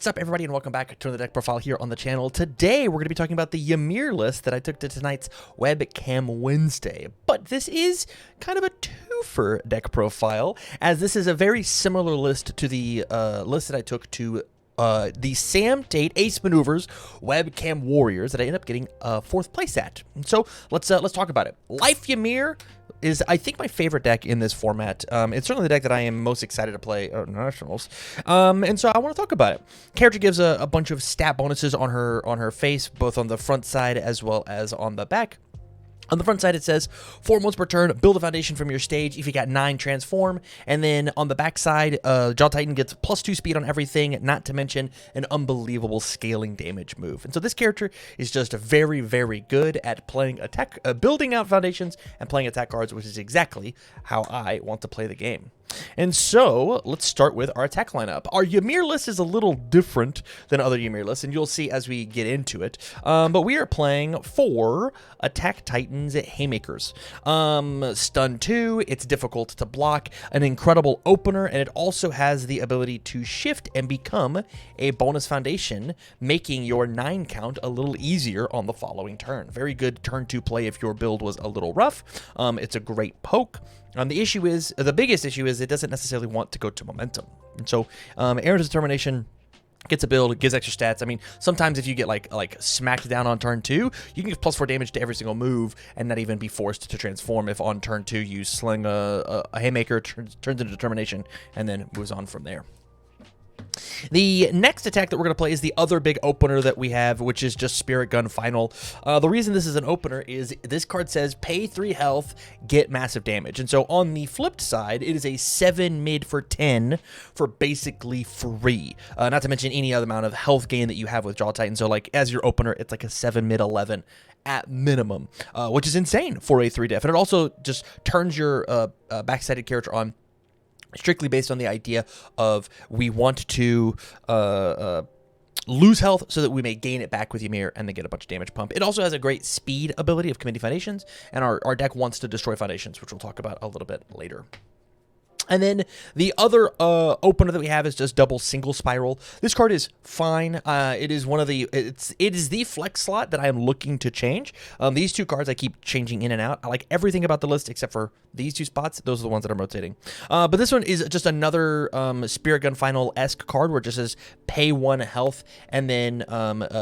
What's up, everybody, and welcome back to the deck profile here on the channel. Today, we're going to be talking about the Ymir list that I took to tonight's Webcam Wednesday. But this is kind of a twofer deck profile, as this is a very similar list to the list that I took to the Sam Tate Ace Maneuvers Webcam Warriors that I ended up getting 4th place at. And so let's talk about it. Life Ymir is, I think, my favorite deck in this format. It's certainly the deck that I am most excited to play at Nationals. And so I want to talk about it. Character gives a bunch of stat bonuses on her face, both on the front side as well as on the back. On the front side, it says 4 months per turn, build a foundation from your stage. If you got 9, transform. And then on the back side, Jaw Titan gets +2 speed on everything, not to mention an unbelievable scaling damage move. And so this character is just very, very good at playing attack, building out foundations and playing attack cards, which is exactly how I want to play the game. And so, let's start with our attack lineup. Our Ymir list is a little different than other Ymir lists, and you'll see as we get into it. But we are playing 4 Attack Titans Haymakers. Stun 2, it's difficult to block, an incredible opener, and it also has the ability to shift and become a bonus foundation, making your 9 count a little easier on the following turn. Very good turn 2 play if your build was a little rough. It's a great poke. The biggest issue is it doesn't necessarily want to go to momentum. And so, Aaron's Determination gets a build, gives extra stats. I mean, sometimes if you get like smacked down on turn 2, you can give +4 damage to every single move and not even be forced to transform if on turn 2 you sling a Haymaker, turns into Determination, and then moves on from there. The next attack that we're going to play is the other big opener that we have, which is just Spirit Gun Final. The reason this is an opener is this card says pay 3 health, get massive damage. And so on the flipped side, it is a 7 mid for 10 for basically free. Not to mention any other amount of health gain that you have with Jaw Titan. So like as your opener, it's like a 7 mid 11 at minimum, which is insane for a 3 def. And it also just turns your backsided character on strictly based on the idea of we want to lose health so that we may gain it back with Ymir and then get a bunch of damage pump. It also has a great speed ability of committing foundations, and our deck wants to destroy foundations, which we'll talk about a little bit later. And then the other opener that we have is just double single spiral. This card is fine. It is one of the it is the flex slot that I am looking to change. These 2 cards I keep changing in and out. I like everything about the list except for these 2 spots. Those are the ones that I'm rotating. But this one is just another Spirit Gun Final-esque card where it just says pay 1 health and then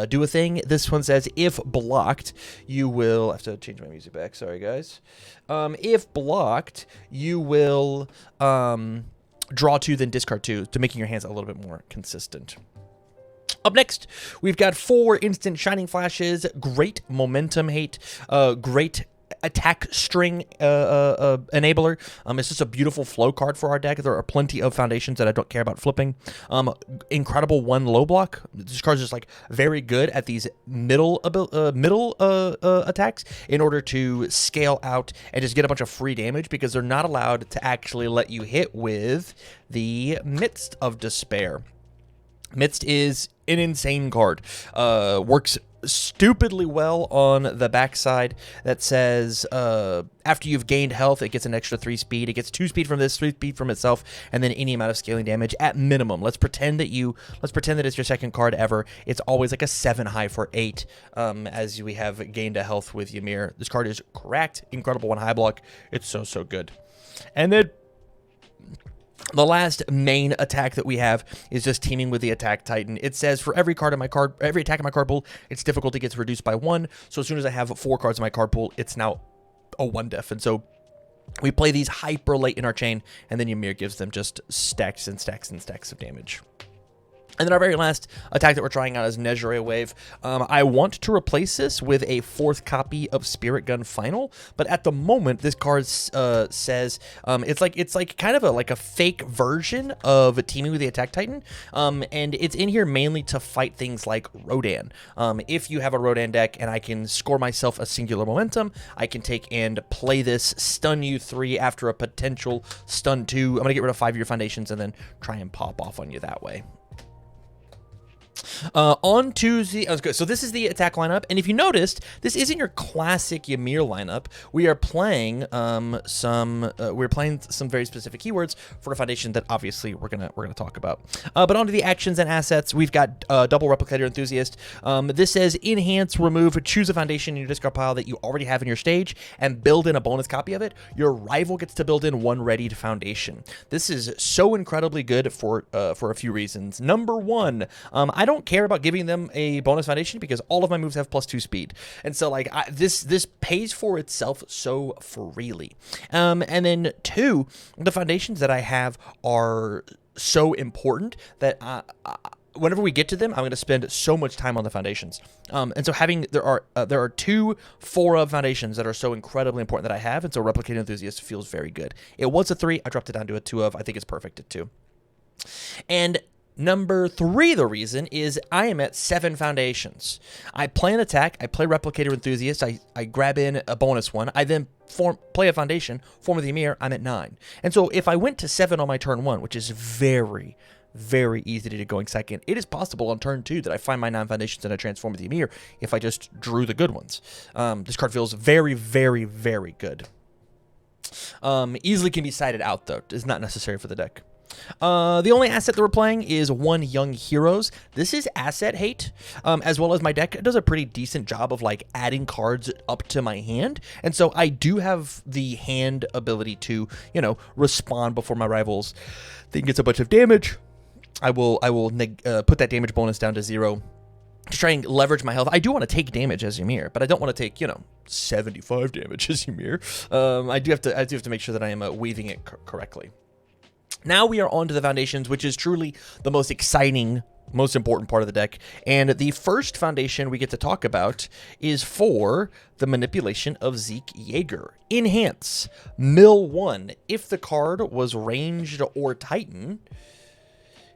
do a thing. This one says if blocked, you will. I have to change my music back. Sorry, guys. If blocked, you will draw 2, then discard 2, to making your hands a little bit more consistent. Up next, we've got 4 instant Shining Flashes, great momentum hate, great attack string enabler. It's just a beautiful flow card for our deck. There are plenty of foundations that I don't care about flipping. Incredible 1 low block. This card's just like very good at these middle attacks in order to scale out and just get a bunch of free damage, because they're not allowed to actually let you hit with the Midst of Despair. Midst is an insane card. Works stupidly well on the backside that says after you've gained health, it gets an extra 3 speed. It gets 2 speed from this, 3 speed from itself, and then any amount of scaling damage at minimum. Let's pretend that it's your second card ever. It's always like a 7 high for 8 as we have gained a health with Ymir. This card is cracked, incredible 1 high block. It's so good. And then the last main attack that we have is just teaming with the Attack Titan. It says for every attack in my card pool, its difficulty gets reduced by 1. So as soon as I have 4 cards in my card pool, it's now a 1 def. And so we play these hyper late in our chain, and then Ymir gives them just stacks and stacks and stacks of damage. And then our very last attack that we're trying out is Nezhere Wave. I want to replace this with a 4th copy of Spirit Gun Final, but at the moment, this card says it's like kind of a fake version of teaming with the Attack Titan, and it's in here mainly to fight things like Rodan. If you have a Rodan deck and I can score myself a singular momentum, I can take and play this, stun you 3 after a potential stun 2. I'm gonna get rid of 5 of your foundations and then try and pop off on you that way. On to the, so this is the attack lineup, and if you noticed, this isn't your classic Ymir lineup. We are playing some very specific keywords for a foundation that obviously we're gonna talk about. But onto the actions and assets, we've got double replicator enthusiast. This says enhance, remove, choose a foundation in your discard pile that you already have in your stage, and build in a bonus copy of it. Your rival gets to build in one readied foundation. This is so incredibly good for a few reasons. Number one, I don't care about giving them a bonus foundation because all of my moves have +2 speed, and so like this pays for itself so freely. And then two, the foundations that I have are so important that whenever we get to them, I'm going to spend so much time on the foundations. And so there are 2 4 foundations that are so incredibly important that I have, and so Replicating Enthusiast feels very good. It was a 3, I dropped it down to a 2 of. I think it's perfect at 2. And number 3, the reason is I am at 7 foundations. I play an attack, I play Replicator Enthusiast, I grab in a bonus one, I then play a foundation, form of the Ymir, I'm at 9. And so if I went to 7 on my turn 1, which is very easy to do going second, it is possible on turn 2 that I find my 9 foundations and I transform with the Ymir if I just drew the good ones. This card feels very good. Easily can be sided out though, is not necessary for the deck. The only asset that we're playing is 1 Young Heroes. This is asset hate, as well as my deck does a pretty decent job of like adding cards up to my hand, and so I do have the hand ability to, you know, respond before my rivals think it's a bunch of damage. I will put that damage bonus down to 0 to try and leverage my health. I do want to take damage as Ymir, but I don't want to take, 75 damage as Ymir. I do have to make sure that I am weaving it correctly. Now we are on to the foundations, which is truly the most exciting, most important part of the deck. And the first foundation we get to talk about is for the manipulation of Zeke Yeager. Enhance, mill 1. If the card was ranged or Titan,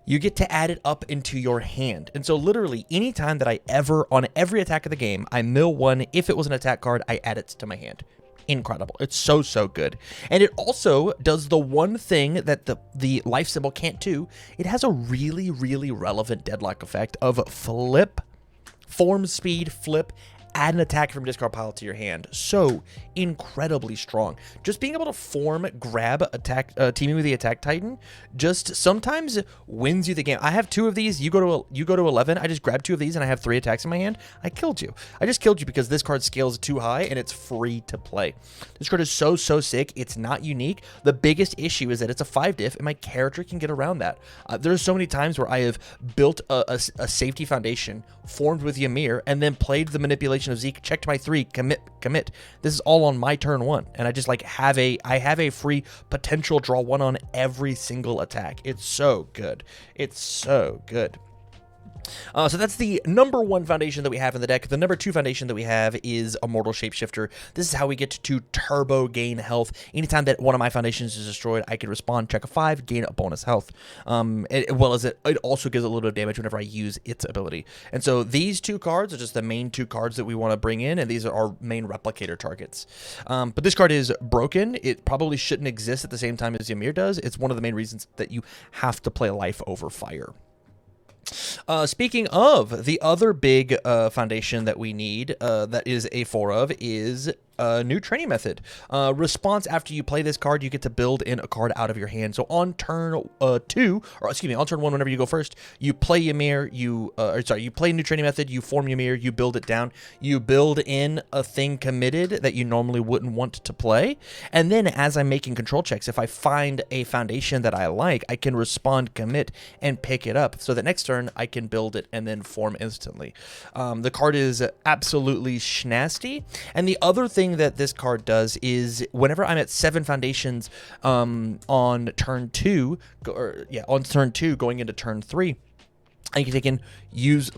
you get to add it up into your hand. And so literally anytime that on every attack of the game, I mill 1, if it was an attack card, I add it to my hand. Incredible. It's so good. And it also does the one thing that the life symbol can't do. It has a really relevant deadlock effect of flip, form speed, flip, add an attack from discard pile to your hand. So incredibly strong. Just being able to form, grab, attack, teaming with the attack titan, just sometimes wins you the game. I have 2 of these. You go to 11. I just grab 2 of these and I have 3 attacks in my hand. I killed you. I just killed you because this card scales too high and it's free to play. This card is so sick. It's not unique. The biggest issue is that it's a 5 diff and my character can get around that. There's so many times where I have built a safety foundation, formed with Ymir, and then played the manipulation of Zeke, checked my 3, commit. This is all on my turn 1, and I just like have a free potential draw 1 on every single attack. It's so good. It's so good. So that's the number 1 foundation that we have in the deck. The number 2 foundation that we have is Immortal Shapeshifter. This is how we get to turbo gain health. Anytime that one of my foundations is destroyed, I can respond, check a 5, gain a bonus health. As well as it also gives a little bit of damage whenever I use its ability. And so these 2 cards are just the main 2 cards that we want to bring in, and these are our main replicator targets. But this card is broken. It probably shouldn't exist at the same time as Ymir does. It's one of the main reasons that you have to play life over fire. Speaking of, the other big foundation that we need, that is a 4 of, is new training method. Response: after you play this card, you get to build in a card out of your hand. So on turn 2, or excuse me, on turn 1, whenever you go first, you play Ymir, you play new training method, you form Ymir, you build it down, you build in a thing committed that you normally wouldn't want to play, and then as I'm making control checks, if I find a foundation that I like, I can respond, commit, and pick it up, so that next turn I can build it and then form instantly. The card is absolutely schnasty, and the other thing that this card does is whenever I'm at 7 foundations on turn 2, going into turn 3, I can take in,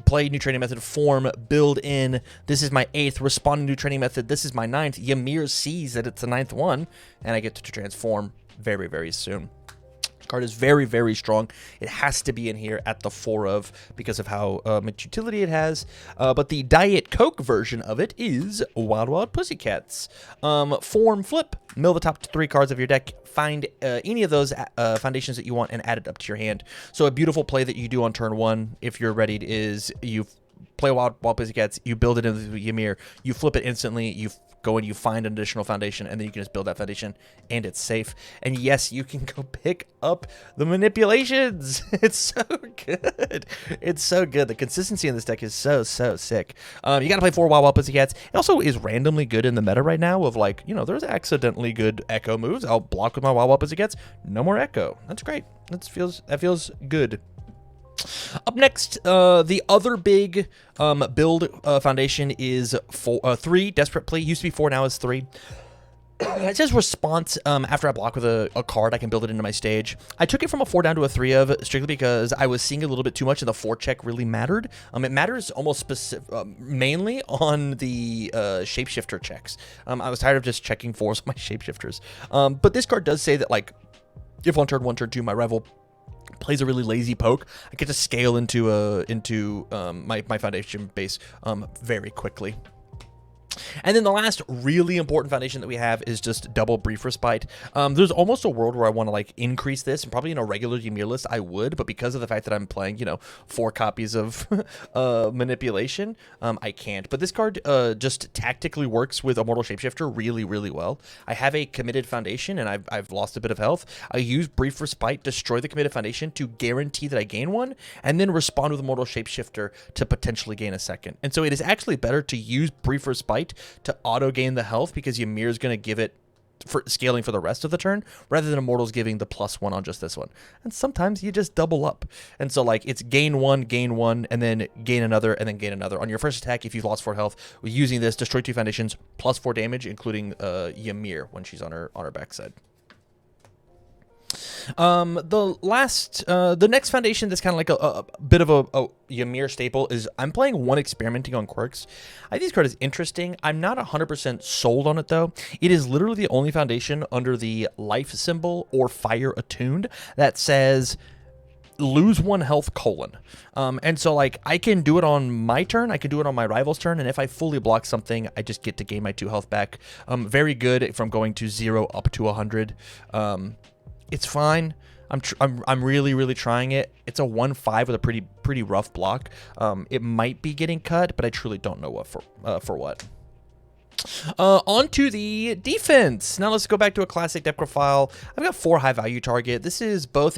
play new training method, form, build in. This is my 8th, respond to new training method. This is my 9th. Ymir sees that it's the 9th one, and I get to transform very soon. Card is very, very strong. It has to be in here at the 4 of because of how much utility it has. But the Diet Coke version of it is Wild Wild Pussycats. Form flip, mill the top 3 cards of your deck, find any of those foundations that you want and add it up to your hand. So a beautiful play that you do on turn 1 if you're ready is you play Wild Pussycats, you build it into Ymir, you flip it instantly, you go and you find an additional foundation, and then you can just build that foundation, and it's safe. And yes, you can go pick up the manipulations. It's so good. It's so good. The consistency in this deck is so sick. You gotta play 4 Wild Pussycats. It also is randomly good in the meta right now of like, you know, there's accidentally good echo moves. I'll block with my Wild Pussycats. No more echo. That's great. That feels good. Up next, the other big build foundation is 3, Desperate Plea. Used to be 4, now is 3. It says response after I block with a card, I can build it into my stage. I took it from a 4 down to a 3 of strictly because I was seeing a little bit too much and the 4 check really mattered. It matters almost mainly on the shapeshifter checks. I was tired of just checking 4s on my shapeshifters. But this card does say that, like, if on turn 1, turn 2, my rival plays a really lazy poke, I get to scale into my foundation base very quickly. And then the last really important foundation that we have is just double Brief Respite. There's almost a world where I want to like increase this, and probably in a regular Ymir list I would, but because of the fact that I'm playing, you know, 4 copies of Manipulation, I can't. But this card just tactically works with Immortal Shapeshifter really, really well. I have a committed foundation, and I've lost a bit of health. I use Brief Respite, destroy the committed foundation to guarantee that I gain 1, and then respond with Immortal Shapeshifter to potentially gain a 2nd. And so it is actually better to use Brief Respite to auto gain the health because Ymir is going to give it for scaling for the rest of the turn rather than Immortals giving the +1 on just this one. And sometimes you just double up. And so like it's gain 1, and then gain another, and then gain another. On your first attack, if you've lost 4 health, using this, destroy 2 foundations, +4 damage, including Ymir when she's on her backside. The next foundation that's kind of like a bit of a Ymir staple is I'm playing 1 Experimenting on Quirks. I think this card is interesting. I'm not 100% sold on it though. It is literally the only foundation under the life symbol or fire attuned that says lose 1 health : and so like I can do it on my turn, I can do it on my rival's turn, and if I fully block something, I just get to gain my 2 health back. Very good from going to 0 up to 100. It's fine. I'm really trying it. It's a 1/5 with a pretty rough block. It might be getting cut, but I truly don't know what for what. On to the defense. Now let's go back to a classic deck profile. I've got 4 high value target. This is both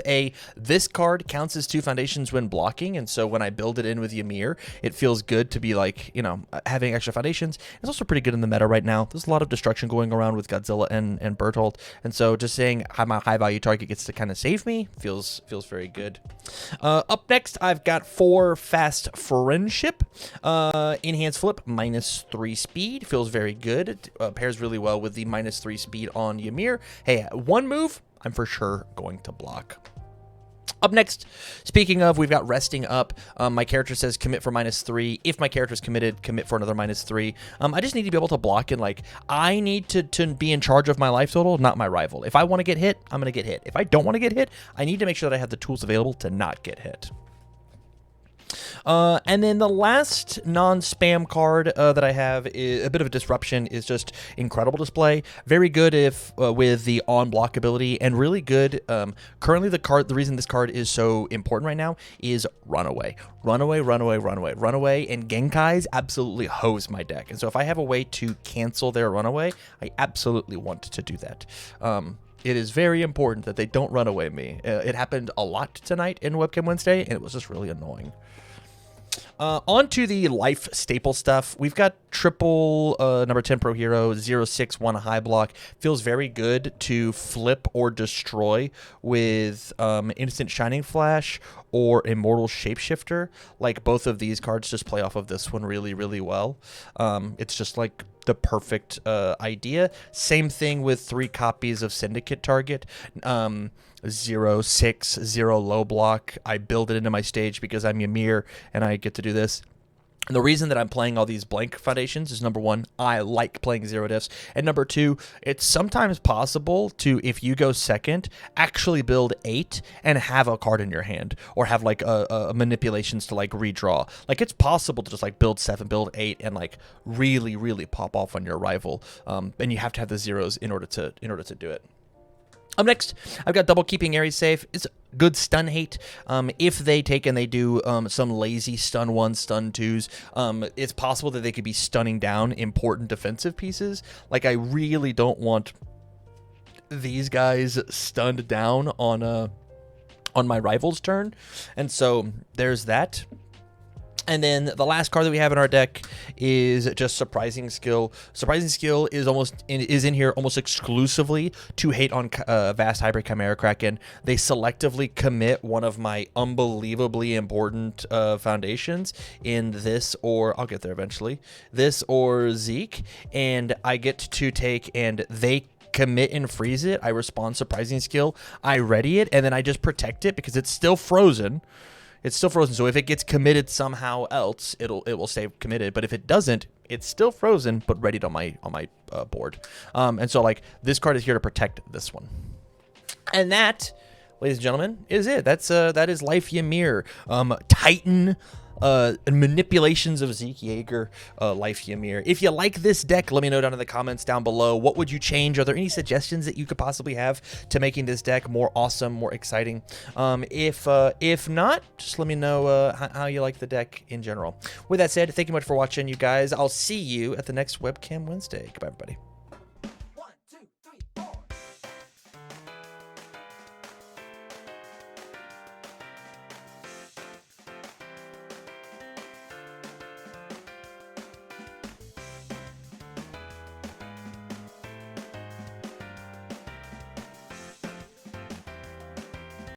this card counts as 2 foundations when blocking, and so when I build it in with Ymir, it feels good to be like, you know, having extra foundations. It's also pretty good in the meta right now. There's a lot of destruction going around with Godzilla and Bertolt, and so just saying my high value target gets to kind of save me feels very good. Up next, I've got 4 Fast Friendship. Enhance Flip, -3 speed. Feels very good. It pairs really well with the -3 speed on Ymir. Hey, 1 move, I'm for sure going to block. Up next, speaking of, we've got Resting Up. My character says commit for -3. If my character is committed, commit for another -3. I just need to be able to block, and like I need to be in charge of my life total, not my rival. If I want to get hit, I'm going to get hit. If I don't want to get hit, I need to make sure that I have the tools available to not get hit. And then the last non-spam card that I have is a bit of a disruption, is just Incredible Display. Very good if with the on-block ability, and really good. Currently, the reason this card is so important right now is Runaway. Runaway, and Genkai's absolutely hose my deck. And so if I have a way to cancel their Runaway, I absolutely want to do that. It is very important that they don't run away me. It happened a lot tonight in Webcam Wednesday, and it was just really annoying. On to the life staple stuff. We've got triple number 10 pro hero, 0/6, 1 high block. Feels very good to flip or destroy with Instant Shining Flash or Immortal Shapeshifter. Like, both of these cards just play off of this one really well. It's just like the perfect idea. Same thing with 3 copies of Syndicate Target. 0/6, 0 low block. I build it into my stage because I'm Ymir and I get to do this. And the reason that I'm playing all these blank foundations is, number one, I like playing zero diffs. And number two, it's sometimes possible to, if you go second, actually build 8 and have a card in your hand, or have like a manipulations to like redraw. Like, it's possible to just like build 7, build 8, and like really, really pop off on your rival. And you have to have the zeros in order to do it. Up next, I've got double keeping Ares safe. It's good stun hate. If they take and they do some lazy stun 1s, stun 2s, it's possible that they could be stunning down important defensive pieces. Like, I really don't want these guys stunned down on my rival's turn, and so there's that. And then the last card that we have in our deck is just Surprising Skill. Surprising Skill is in here almost exclusively to hate on Vast Hybrid Chimera Kraken. They selectively commit one of my unbelievably important foundations in this, or I'll get there eventually, this or Zeke, and I get to take, and they commit and freeze it. I respond Surprising Skill, I ready it, and then I just protect it because it's still frozen. It's still frozen, so if it gets committed somehow else, it will stay committed. But if it doesn't, it's still frozen but readied on my board. And so, like, this card is here to protect this one. And that, ladies and gentlemen, is it. That is Life Ymir, Titan, manipulations of Zeke Yeager, Life Ymir. If you like this deck, let me know down in the comments down below. What would you change? Are there any suggestions that you could possibly have to making this deck more awesome, more exciting? If not, just let me know how you like the deck in general. With that said, thank you much for watching, you guys. I'll see you at the next Webcam Wednesday. Goodbye, everybody.